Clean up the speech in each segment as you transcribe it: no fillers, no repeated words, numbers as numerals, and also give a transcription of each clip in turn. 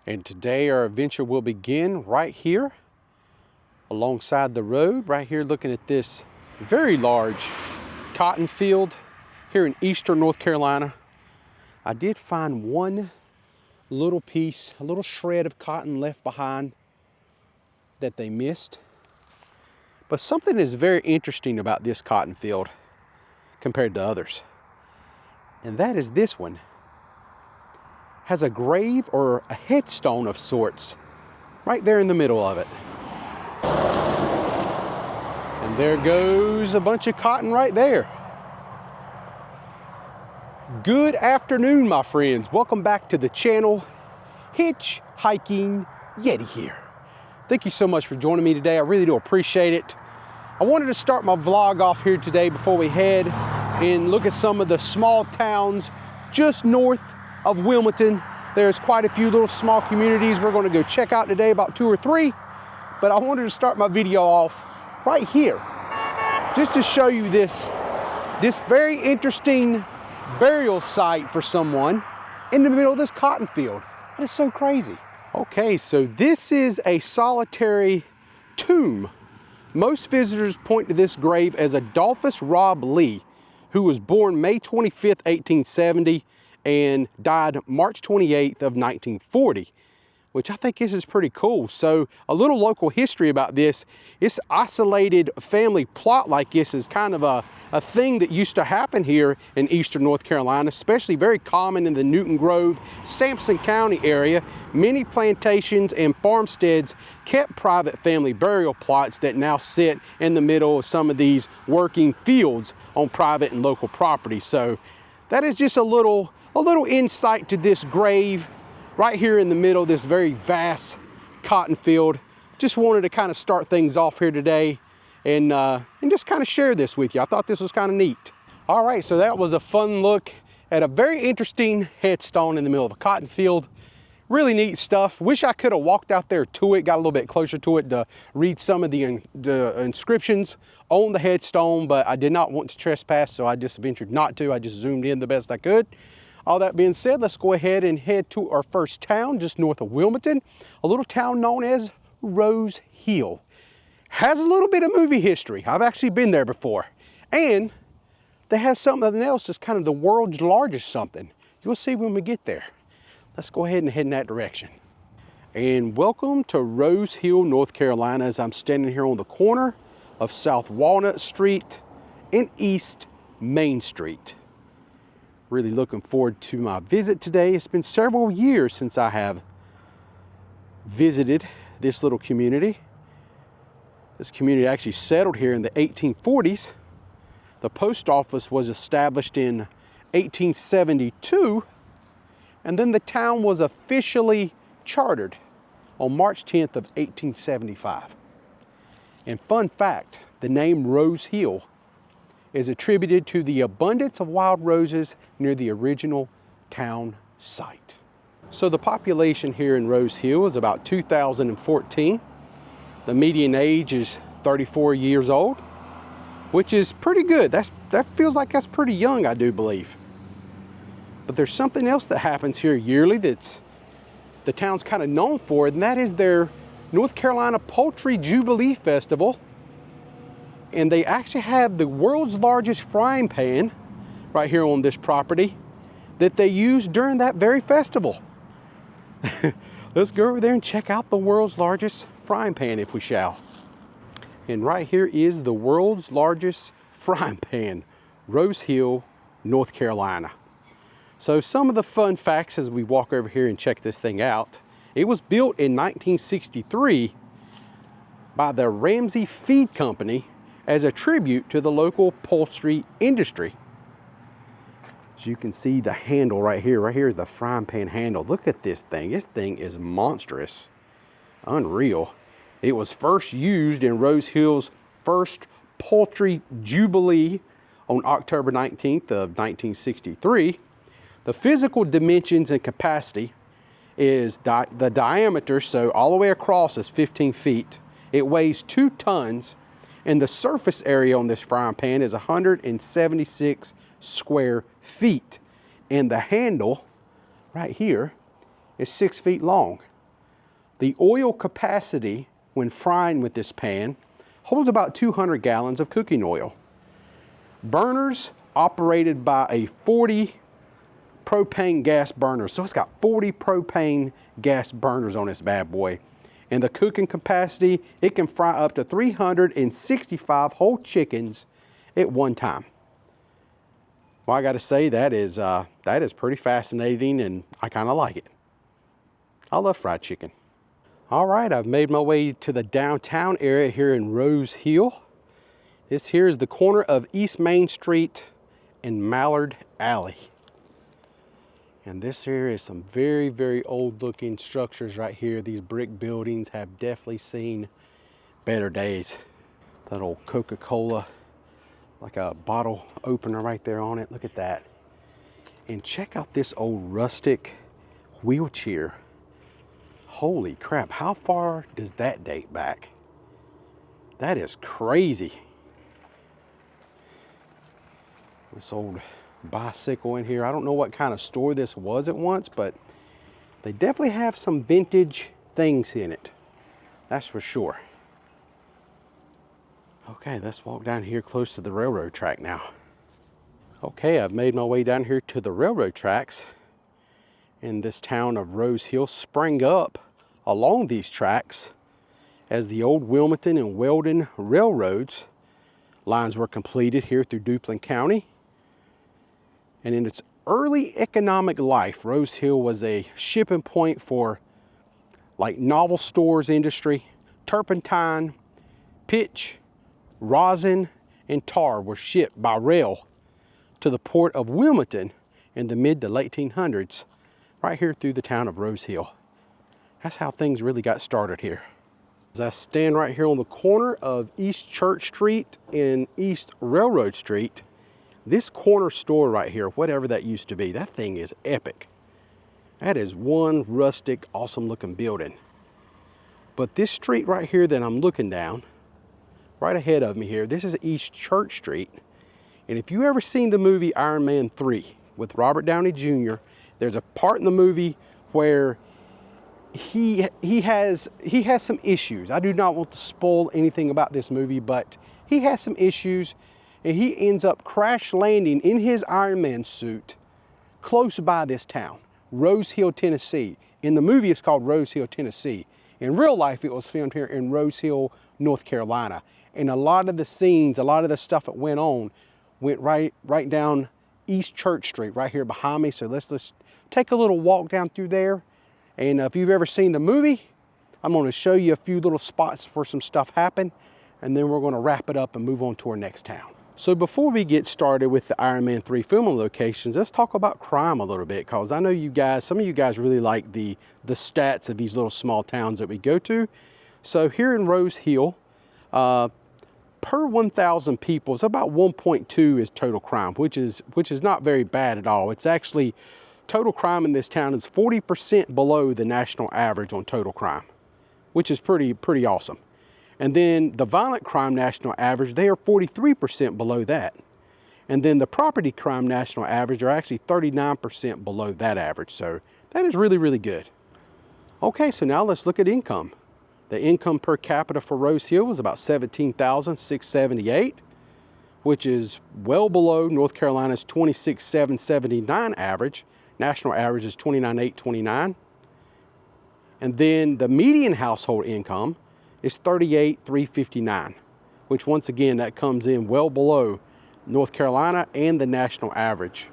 And today our adventure will begin right here alongside the road, right here looking at this very large cotton field here in eastern North Carolina. I did find one little piece, a little shred of cotton left behind that they missed. But something is very interesting about this cotton field compared to others. And that is this one has a grave or a headstone of sorts right there in the middle of it. And there goes a bunch of cotton right there. Good afternoon, my friends. Welcome back to the channel. Hitch Hiking Yeti here. Thank you so much for joining me today. I really do appreciate it. I wanted to start my vlog off here today before we head and look at some of the small towns just north of Wilmington. There's quite a few little small communities we're going to go check out today, about 2 or 3. But I wanted to start my video off right here just to show you this very interesting burial site for someone in the middle of this cotton field. That is so crazy. Okay, so this is a solitary tomb. Most visitors point to this grave as Adolphus Rob Lee, who was born May 25th, 1870 and died March 28th of 1940, which I think this is pretty cool. So a little local history about this. This isolated family plot like this is kind of a thing that used to happen here in eastern North Carolina, especially very common in the Newton Grove, Sampson County area. Many plantations and farmsteads kept private family burial plots that now sit in the middle of some of these working fields on private and local property. So that is just a little insight to this grave right here in the middle of this very vast cotton field. Just wanted to kind of start things off here today and just kind of share this with you. I thought this was kind of neat. All right, so that was a fun look at a very interesting headstone in the middle of a cotton field. Really neat stuff. Wish I could have walked out there to it, got a little bit closer to it to read some of the inscriptions on the headstone, but I did not want to trespass, so I just ventured not to. I just zoomed in the best I could. All that being said, let's go ahead and head to our first town just north of Wilmington, a little town known as Rose Hill. Has a little bit of movie history. I've actually been there before. And they have something else that's kind of the world's largest something. You'll see when we get there. Let's go ahead and head in that direction. And welcome to Rose Hill, North Carolina, as I'm standing here on the corner of South Walnut Street and East Main Street. Really looking forward to my visit today. It's been several years since I have visited this little community. This community actually settled here in the 1840s. The post office was established in 1872, and then the town was officially chartered on March 10th of 1875. And fun fact, the name Rose Hill is attributed to the abundance of wild roses near the original town site. So the population here in Rose Hill is about 2014. The median age is 34 years old, which is pretty good. That feels like that's pretty young, I do believe. But there's something else that happens here yearly that's the town's kind of known for, and that is their North Carolina Poultry Jubilee Festival. And they actually have the world's largest frying pan right here on this property that they use during that very festival. Let's go over there and check out the world's largest frying pan, if we shall. And right here is the world's largest frying pan, Rose Hill, North Carolina. So some of the fun facts as we walk over here and check this thing out. It was built in 1963 by the Ramsey Feed Company as a tribute to the local poultry industry. As you can see the handle right here is the frying pan handle. Look at this thing. This thing is monstrous. Unreal. It was first used in Rose Hill's first Poultry Jubilee on October 19th of 1963. The physical dimensions and capacity is the diameter, so all the way across is 15 feet. It weighs 2 tons, and the surface area on this frying pan is 176 square feet. And the handle right here is 6 feet long. The oil capacity when frying with this pan holds about 200 gallons of cooking oil. Burners operated by a 40 propane gas burner. So it's got 40 propane gas burners on this bad boy. And the cooking capacity, it can fry up to 365 whole chickens at one time. Well, I got to say that is pretty fascinating, and I kind of like it. I love fried chicken. All right, I've made my way to the downtown area here in Rose Hill. This here is the corner of East Main Street and Mallard Alley. And this here is some very, very old looking structures right here. These brick buildings have definitely seen better days. That old Coca-Cola, like a bottle opener right there on it. Look at that. And check out this old rustic wheelchair. Holy crap, how far does that date back? That is crazy. This old bicycle in here. I don't know what kind of store this was at once, but they definitely have some vintage things in it. That's for sure. Okay, let's walk down here close to the railroad track now. Okay, I've made my way down here to the railroad tracks. And this town of Rose Hill sprang up along these tracks as the old Wilmington and Weldon railroads lines were completed here through Duplin County. And in its early economic life, Rose Hill was a shipping point for like novel stores industry. Turpentine, pitch, rosin, and tar were shipped by rail to the port of Wilmington in the mid to late 1800s, right here through the town of Rose Hill. That's how things really got started here. As I stand right here on the corner of East Church Street and East Railroad Street, this corner store right here, whatever that used to be, that thing is epic. That is one rustic, awesome looking building. But this street right here that I'm looking down, right ahead of me here, this is East Church Street. And if you ever seen the movie Iron Man 3 with Robert Downey Jr., there's a part in the movie where he has some issues. I do not want to spoil anything about this movie, but he has some issues, and he ends up crash landing in his Iron Man suit close by this town, Rose Hill, Tennessee. In the movie, it's called Rose Hill, Tennessee. In real life, it was filmed here in Rose Hill, North Carolina. And a lot of the scenes, a lot of the stuff that went on, went right down East Church Street, right here behind me. So let's just take a little walk down through there. And if you've ever seen the movie, I'm going to show you a few little spots where some stuff happened, and then we're going to wrap it up and move on to our next town. So before we get started with the Iron Man 3 filming locations, let's talk about crime a little bit, because I know you guys, some of you guys really like the stats of these little small towns that we go to. So here in Rose Hill, per 1,000 people, it's about 1.2 is total crime, which is not very bad at all. It's actually, total crime in this town is 40% below the national average on total crime, which is pretty awesome. And then the violent crime national average, they are 43% below that. And then the property crime national average are actually 39% below that average. So that is really, really good. Okay, so now let's look at income. The income per capita for Rose Hill was about $17,678, which is well below North Carolina's $26,779 average. National average is $29,829. And then the median household income is $38,359, which once again, that comes in well below North Carolina and the national average.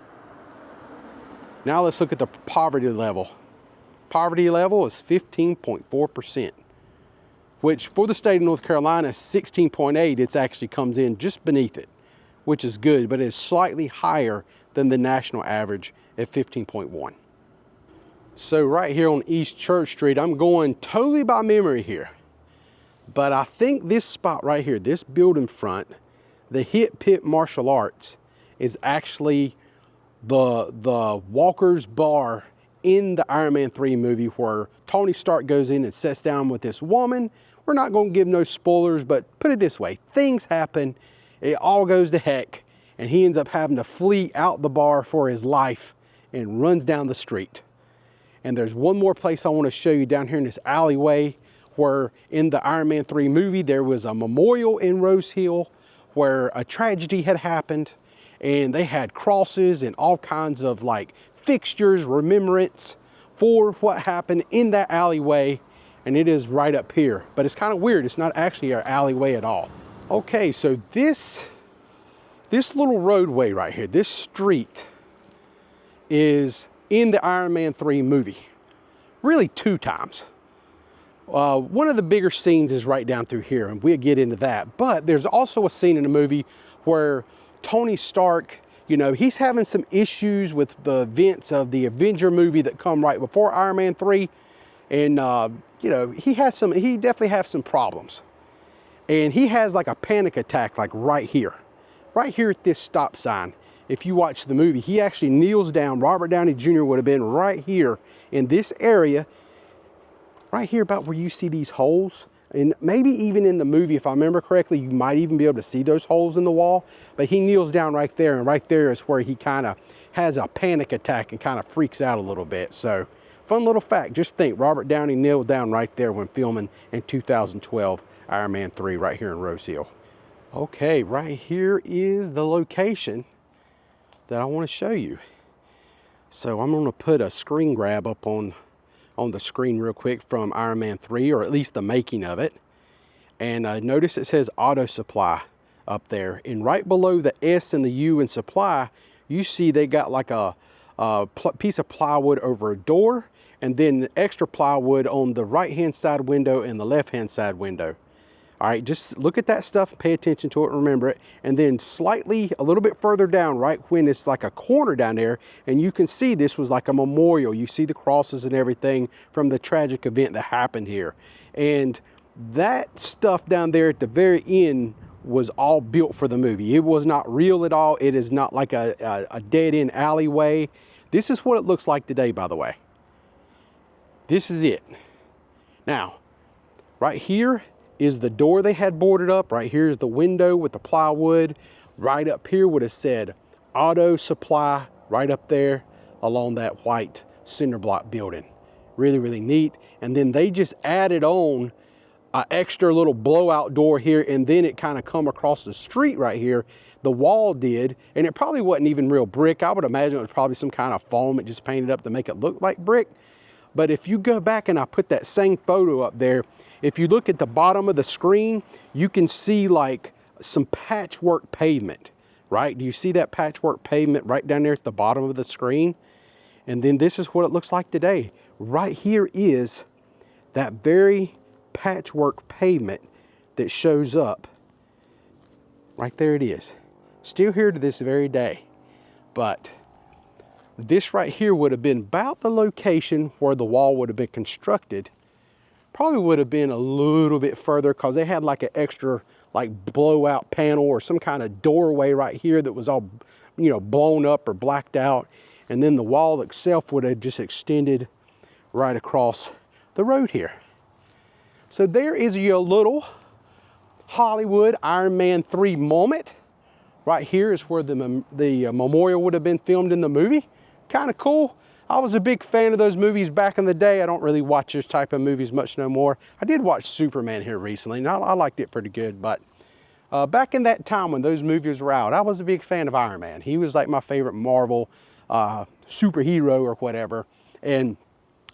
Now let's look at the poverty level. Poverty level is 15.4%, which for the state of North Carolina is 16.8. It actually comes in just beneath it, which is good, but it's slightly higher than the national average at 15.1. So right here on East Church Street, I'm going totally by memory here, but I think this spot right here, this building front, the Hit Pit Martial Arts, is actually the Walker's Bar in the Iron Man 3 movie, where Tony Stark goes in and sits down with this woman. We're not going to give no spoilers, but put it this way, things happen, it all goes to heck, and he ends up having to flee out the bar for his life and runs down the street. And there's one more place I want to show you down here in this alleyway, where in the Iron Man 3 movie, there was a memorial in Rose Hill where a tragedy had happened, and they had crosses and all kinds of like fixtures, remembrance for what happened in that alleyway. And it is right up here, but it's kind of weird. It's not actually our alleyway at all. Okay, so this little roadway right here, this street, is in the Iron Man 3 movie, really 2 times. One of the bigger scenes is right down through here, and we'll get into that. But there's also a scene in the movie where Tony Stark, you know, he's having some issues with the events of the Avenger movie that come right before Iron Man 3. And, you know, he definitely has some problems. And he has like a panic attack, like right here at this stop sign. If you watch the movie, he actually kneels down. Robert Downey Jr. would have been right here in this area, right here about where you see these holes. And maybe even in the movie, if I remember correctly, you might even be able to see those holes in the wall. But he kneels down right there, and right there is where he kind of has a panic attack and kind of freaks out a little bit. So, fun little fact, just think, Robert Downey kneeled down right there when filming in 2012 Iron Man 3 right here in Rose Hill. Okay, right here is the location that I want to show you. So I'm going to put a screen grab up on the screen real quick from Iron Man 3, or at least the making of it. And notice it says Auto Supply up there. And right below the S and the U in supply, you see they got like a piece of plywood over a door, and then extra plywood on the right-hand side window and the left-hand side window. All right, just look at that stuff, pay attention to it, remember it. And then slightly, a little bit further down, right when it's like a corner down there, and you can see this was like a memorial. You see the crosses and everything from the tragic event that happened here. And that stuff down there at the very end was all built for the movie. It was not real at all. It is not like a dead-end alleyway. This is what it looks like today, by the way. This is it. Now, right here is the door they had boarded up. Right here is the window with the plywood. Right up here would have said Auto Supply right up there along that white cinder block building. Really, really neat. And then they just added on an extra little blowout door here, and then it kind of come across the street right here. The wall did, and it probably wasn't even real brick. I would imagine it was probably some kind of foam it just painted up to make it look like brick. But if you go back and I put that same photo up there, if you look at the bottom of the screen, you can see like some patchwork pavement, right? Do you see that patchwork pavement right down there at the bottom of the screen? And then this is what it looks like today. Right here is that very patchwork pavement that shows up. Right there it is. Still here to this very day. But this right here would have been about the location where the wall would have been constructed. Probably would have been a little bit further, because they had like an extra like blowout panel or some kind of doorway right here that was all, you know, blown up or blacked out. And then the wall itself would have just extended right across the road here. So there is your little Hollywood Iron Man 3 moment. Right here is where the memorial would have been filmed in the movie. Kind of cool. I was a big fan of those movies back in the day. I don't really watch this type of movies much no more. I did watch Superman here recently, and I liked it pretty good. But back in that time when those movies were out, I was a big fan of Iron Man. He was like my favorite Marvel superhero or whatever. And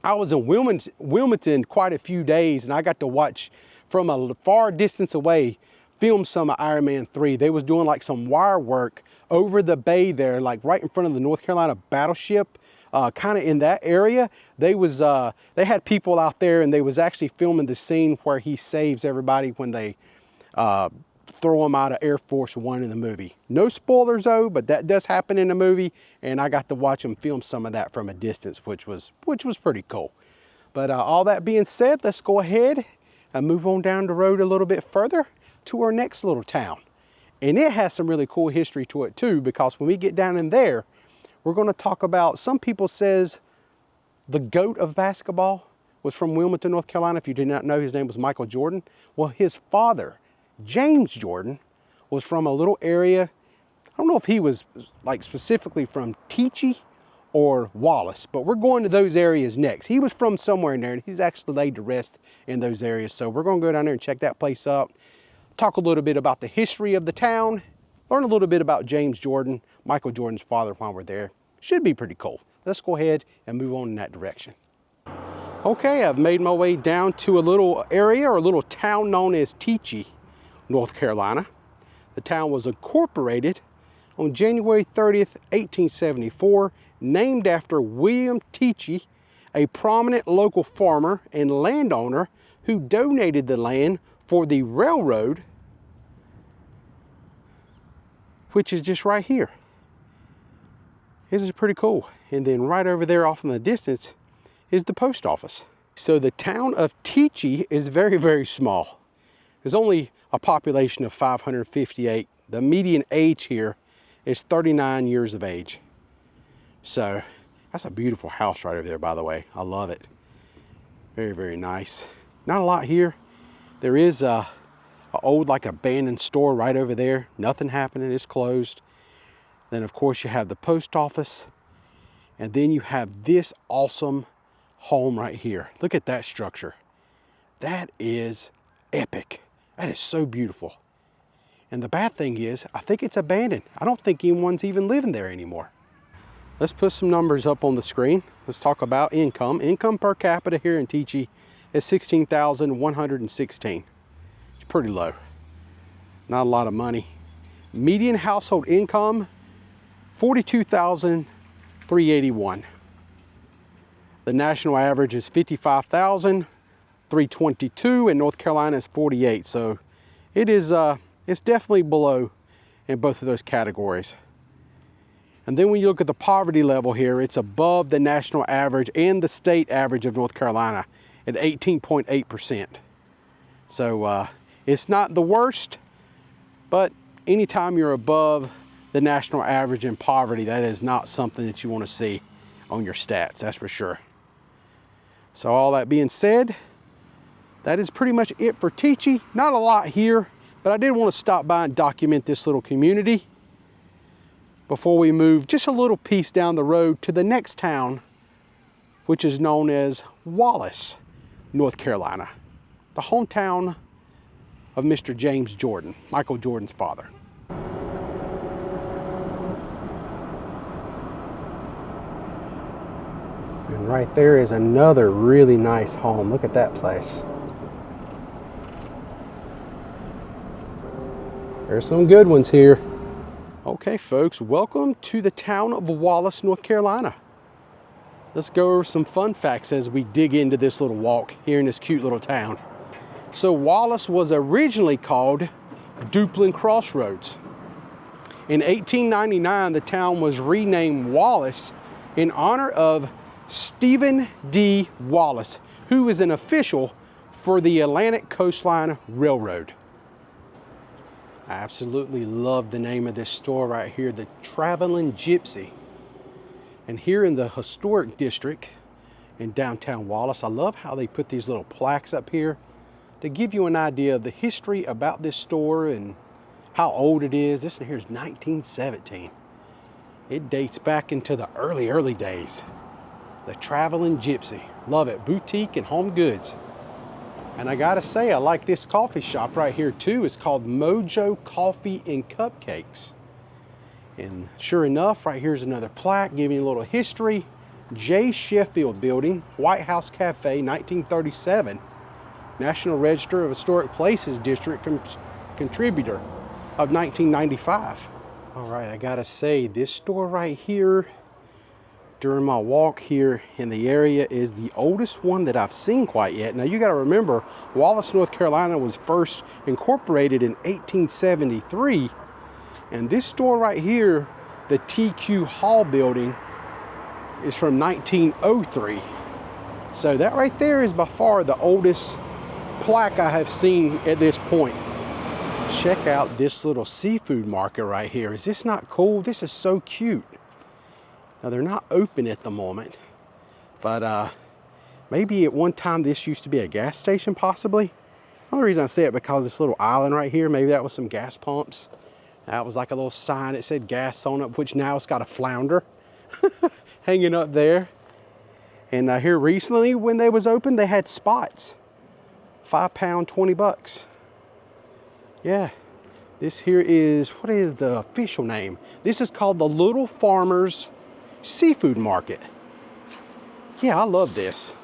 I was in Wilmington quite a few days, and I got to watch from a far distance away film some of Iron Man 3. They was doing like some wire work over the bay there, like right in front of the North Carolina battleship. Kind of in that area. They had people out there, and they was actually filming the scene where he saves everybody when they throw him out of Air Force One in the movie. No spoilers though, but that does happen in the movie, and I got to watch them film some of that from a distance, which was pretty cool. But all that being said, let's go ahead and move on down the road a little bit further to our next little town. And it has some really cool history to it too, because when we get down in there, we're going to talk about, some people says the GOAT of basketball was from Wilmington, North Carolina. If you did not know, his name was Michael Jordan. Well, his father, James Jordan, was from a little area. I don't know if he was like specifically from Teachey or Wallace, but we're going to those areas next. He was from somewhere in there, and he's actually laid to rest in those areas. So we're going to go down there and check that place out, talk a little bit about the history of the town, learn a little bit about James Jordan, Michael Jordan's father, while we're there. Should be pretty cool. Let's go ahead and move on in that direction. Okay, I've made my way down to a little area or a little town known as Teachey, North Carolina. The town was incorporated on January 30th, 1874, named after William Teachey, a prominent local farmer and landowner who donated the land for the railroad, which is just right here. This is pretty cool. And then right over there off in the distance is the post office. So the town of Teachey is very, very small. There's only a population of 558. The median age here is 39 years of age. So that's a beautiful house right over there, by the way. I love it. Very, very nice. Not a lot here. There is a old like abandoned store right over there. Nothing happening, it's closed. Then of course you have the post office. And then you have this awesome home right here. Look at that structure. That is epic. That is so beautiful. And the bad thing is, I think it's abandoned. I don't think anyone's even living there anymore. Let's put some numbers up on the screen. Let's talk about income. Income per capita here in Teachey is $16,116. It's pretty low. Not a lot of money. Median household income, $42,381. The national average is $55,322, and North Carolina is 48. So it is it's definitely below in both of those categories. And then when you look at the poverty level here, it's above the national average and the state average of North Carolina at 18.8%. So it's not the worst, but anytime you're above the national average in poverty, that is not something that you want to see on your stats, that's for sure. So all that being said, that is pretty much it for Teachey. Not a lot here, but I did want to stop by and document this little community before we move just a little piece down the road to the next town, which is known as Wallace, North Carolina, the hometown of Mr. James Jordan, Michael Jordan's father. And right there is another really nice home. Look at that place. There's some good ones here. Okay, folks, welcome to the town of Wallace, North Carolina. Let's go over some fun facts as we dig into this little walk here in this cute little town. So Wallace was originally called Duplin Crossroads. In 1899, the town was renamed Wallace in honor of Stephen D. Wallace, who is an official for the Atlantic Coastline Railroad. I absolutely love the name of this store right here, the Traveling Gypsy. And here in the historic district in downtown Wallace, I love how they put these little plaques up here to give you an idea of the history about this store and how old it is. This one here is 1917. It dates back into the early days. The Traveling Gypsy. Love it. Boutique and home goods. And I gotta say, I like this coffee shop right here too. It's called Mojo Coffee and Cupcakes. And sure enough, right here's another plaque giving you a little history. J. Sheffield Building, White House Cafe, 1937. National Register of Historic Places District contributor of 1995. All right, I gotta say, this store right here, during my walk here in the area, is the oldest one that I've seen quite yet. Now you got to remember, Wallace, North Carolina was first incorporated in 1873, and this store right here, the TQ Hall building, is from 1903. So that right there is by far the oldest plaque I have seen at this point. Check out this little seafood market right here. Is this not cool? This is so cute. Now they're not open at the moment, but maybe at one time this used to be a gas station possibly. The only reason I say it because this little island right here, maybe that was some gas pumps. That was like a little sign that said gas on it, which now it's got a flounder hanging up there. And here recently when they was open, they had spots. 5 pound, 20 bucks. Yeah, this here is, what is the official name? This is called the Little Farmers Seafood Market. Yeah, I love this.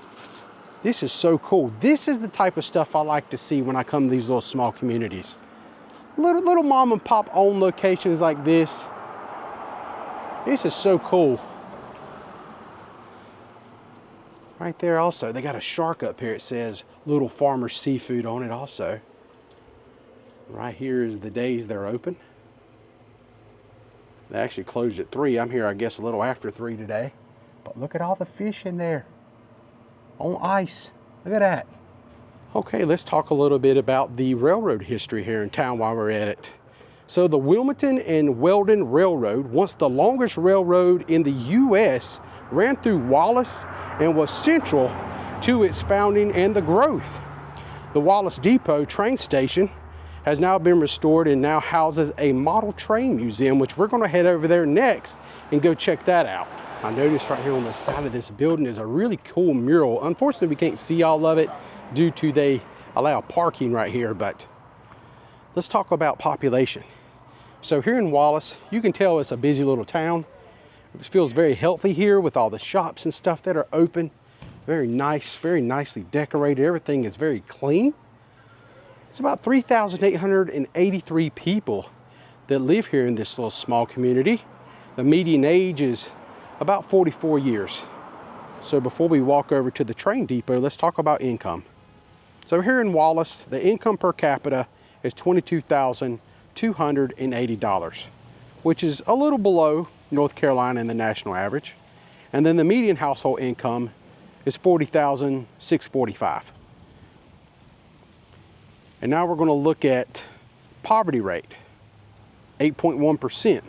This is so cool. This is the type of stuff I like to see when I come to these little small communities. Little mom and pop owned locations like this. This is so cool. Right there also, they got a shark up here. It says Little Farmers Seafood on it also. Right here is the days they're open. They actually closed at 3. I'm here, I guess, a little after 3 today. But look at all the fish in there on ice. Look at that. Okay, let's talk a little bit about the railroad history here in town while we're at it. So the Wilmington and Weldon Railroad, once the longest railroad in the U.S., ran through Wallace and was central to its founding and the growth. The Wallace Depot train station has now been restored and now houses a model train museum, which we're going to head over there next and go check that out. I noticed right here on the side of this building is a really cool mural. Unfortunately, we can't see all of it due to they allow parking right here, but let's talk about population. So here in Wallace, you can tell it's a busy little town. It feels very healthy here with all the shops and stuff that are open. Very nice, very nicely decorated. Everything is very clean. It's about 3,883 people that live here in this little small community. The median age is about 44 years. So before we walk over to the train depot, let's talk about income. So here in Wallace, the income per capita is $22,280, which is a little below North Carolina and the national average. And then the median household income is $40,645. And now we're going to look at poverty rate, 8.1%,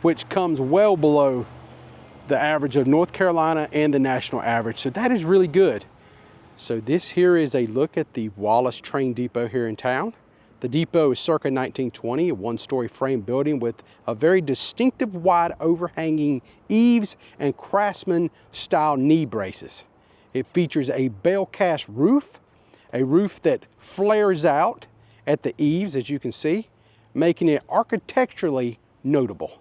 which comes well below the average of North Carolina and the national average. So that is really good. So this here is a look at the Wallace train depot here in town. The depot is circa 1920, a one-story frame building with a very distinctive wide overhanging eaves and craftsman-style knee braces. It features a bell cast roof, a roof that flares out at the eaves, as you can see, making it architecturally notable.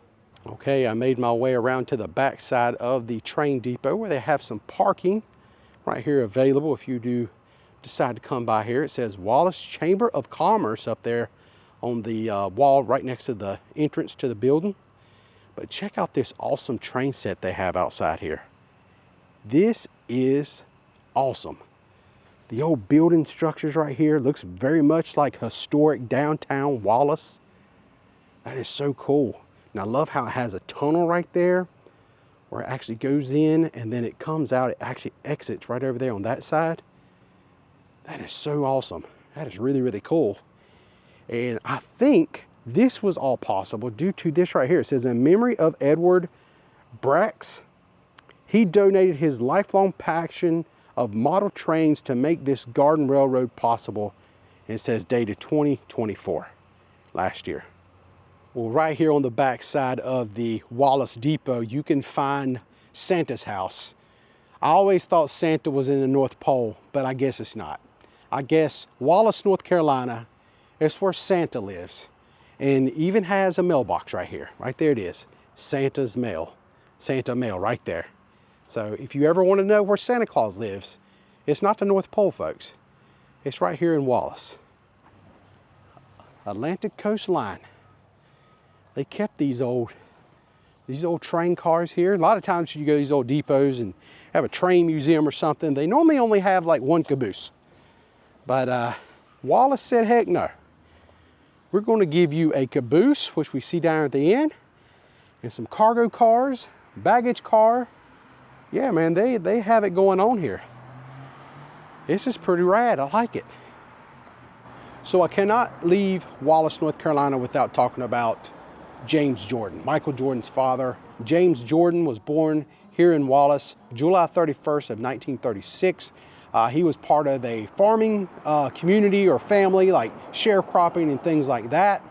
Okay, I made my way around to the back side of the train depot where they have some parking right here available if you do decide to come by here. It says Wallace Chamber of Commerce up there on the wall right next to the entrance to the building. But check out this awesome train set they have outside here. This is awesome. The old building structures right here looks very much like historic downtown Wallace. That is so cool. And I love how it has a tunnel right there where it actually goes in and then it comes out. It actually exits right over there on that side. That is so awesome. That is really, really cool. And I think this was all possible due to this right here. It says, in memory of Edward Brax, he donated his lifelong passion of model trains to make this garden railroad possible. And it says dated 2024, last year. Well, right here on the back side of the Wallace Depot, you can find Santa's house. I always thought Santa was in the North Pole, but I guess it's not. I guess Wallace, North Carolina, is where Santa lives. And even has a mailbox right here. Right there it is. Santa's mail. Santa mail right there. So if you ever want to know where Santa Claus lives, it's not the North Pole, folks. It's right here in Wallace. Atlantic Coast Line. They kept these old train cars here. A lot of times you go to these old depots and have a train museum or something, they normally only have like one caboose. But Wallace said, heck no. We're going to give you a caboose, which we see down at the end, and some cargo cars, baggage car. Yeah, man, they have it going on here. This is pretty rad. I like it. So I cannot leave Wallace, North Carolina without talking about James Jordan, Michael Jordan's father. James Jordan was born here in Wallace, July 31st of 1936. He was part of a farming community or family, like sharecropping and things like that.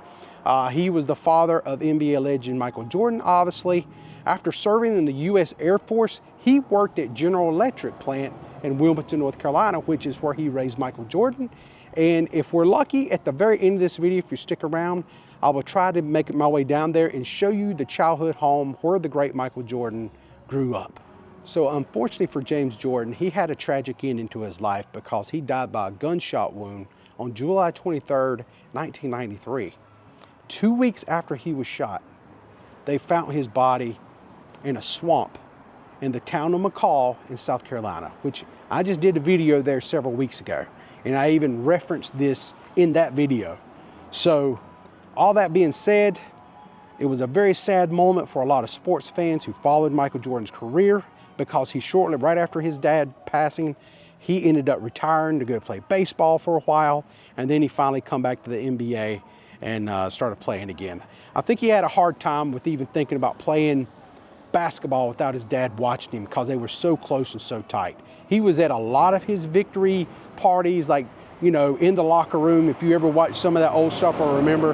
He was the father of NBA legend Michael Jordan, obviously. After serving in the U.S. Air Force, he worked at General Electric plant in Wilmington, North Carolina, which is where he raised Michael Jordan. And if we're lucky, at the very end of this video, if you stick around, I will try to make my way down there and show you the childhood home where the great Michael Jordan grew up. So unfortunately for James Jordan, he had a tragic ending to his life because he died by a gunshot wound on July 23rd, 1993. 2 weeks after he was shot, they found his body in a swamp in the town of McCall in South Carolina, which I just did a video there several weeks ago. And I even referenced this in that video. So all that being said, it was a very sad moment for a lot of sports fans who followed Michael Jordan's career, because he shortly, right after his dad passing, he ended up retiring to go play baseball for a while, and then he finally come back to the NBA and started playing again. I think he had a hard time with even thinking about playing basketball without his dad watching him, because they were so close and so tight. He was at a lot of his victory parties, like, you know, in the locker room. If you ever watch some of that old stuff or remember,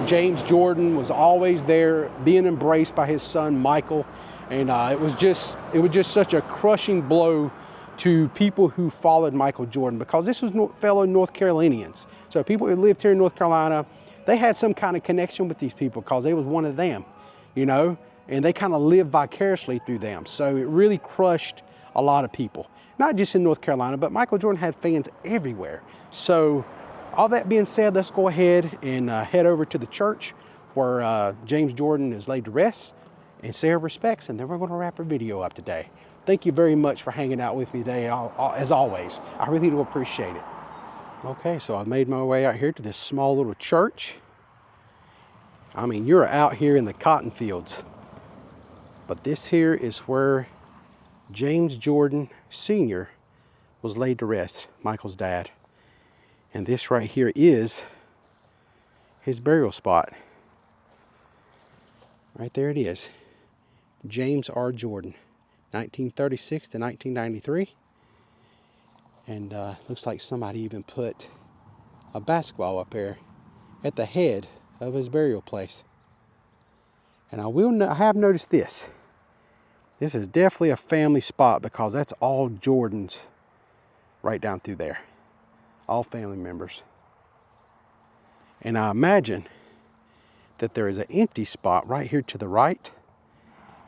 James Jordan was always there being embraced by his son, Michael. And it was just such a crushing blow to people who followed Michael Jordan, because this was fellow North Carolinians. So people who lived here in North Carolina, they had some kind of connection with these people because they was one of them, you know, and they kind of lived vicariously through them. So it really crushed a lot of people, not just in North Carolina, but Michael Jordan had fans everywhere. So all that being said, let's go ahead and head over to the church where James Jordan is laid to rest, and say our respects, and then we're going to wrap our video up today. Thank you very much for hanging out with me today, as always. I really do appreciate it. Okay, so I've made my way out here to this small little church. I mean, you're out here in the cotton fields, but this here is where James Jordan Sr. was laid to rest, Michael's dad. And this right here is his burial spot. Right there it is. James R. Jordan, 1936 to 1993. And looks like somebody even put a basketball up there at the head of his burial place. And I have noticed this. This is definitely a family spot, because that's all Jordans right down through there. All family members. And I imagine that there is an empty spot right here to the right.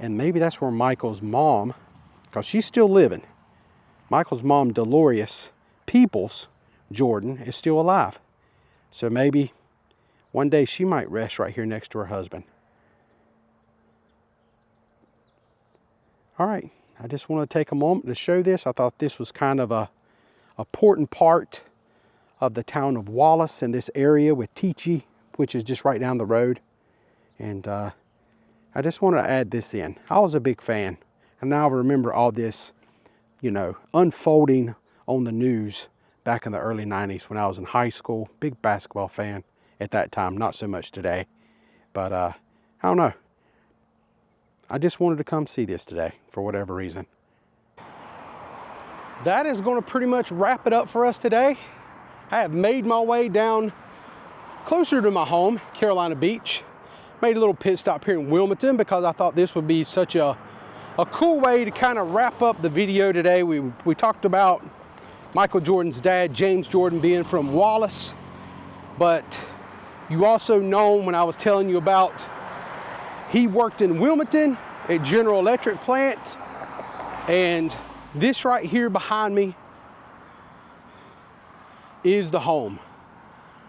And maybe that's where Michael's mom, because she's still living, Michael's mom, Dolores Peoples Jordan, is still alive. So maybe one day she might rest right here next to her husband. All right, I just want to take a moment to show this. I thought this was kind of a important part of the town of Wallace in this area with Teachey, which is just right down the road. And I just want to add this in. I was a big fan, and now I remember all this, you know, unfolding on the news back in the early 90s when I was in high school. Big basketball fan at that time, not so much today. But I don't know. I just wanted to come see this today for whatever reason. That is going to pretty much wrap it up for us today. I have made my way down closer to my home, Carolina Beach. Made a little pit stop here in Wilmington because I thought this would be such a cool way to kind of wrap up the video today. We talked about Michael Jordan's dad, James Jordan, being from Wallace. But you also know, when I was telling you about, he worked in Wilmington at General Electric plant. And this right here behind me is the home.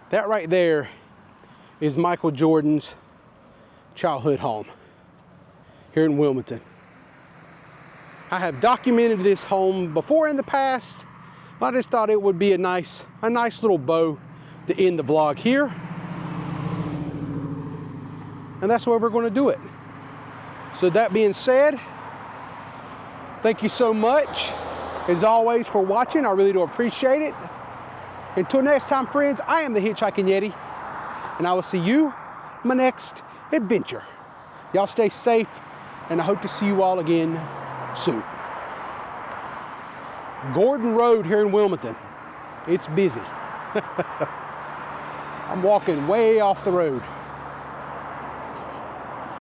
That right there is Michael Jordan's childhood home here in Wilmington. I have documented this home before in the past, but I just thought it would be a nice little bow to end the vlog here. And that's where we're going to do it. So that being said, thank you so much, as always, for watching. I really do appreciate it. Until next time, friends, I am the Hitchhiking Yeti, and I will see you in my next adventure. Y'all stay safe, and I hope to see you all again soon. Gordon Road here in Wilmington. It's busy. I'm walking way off the road.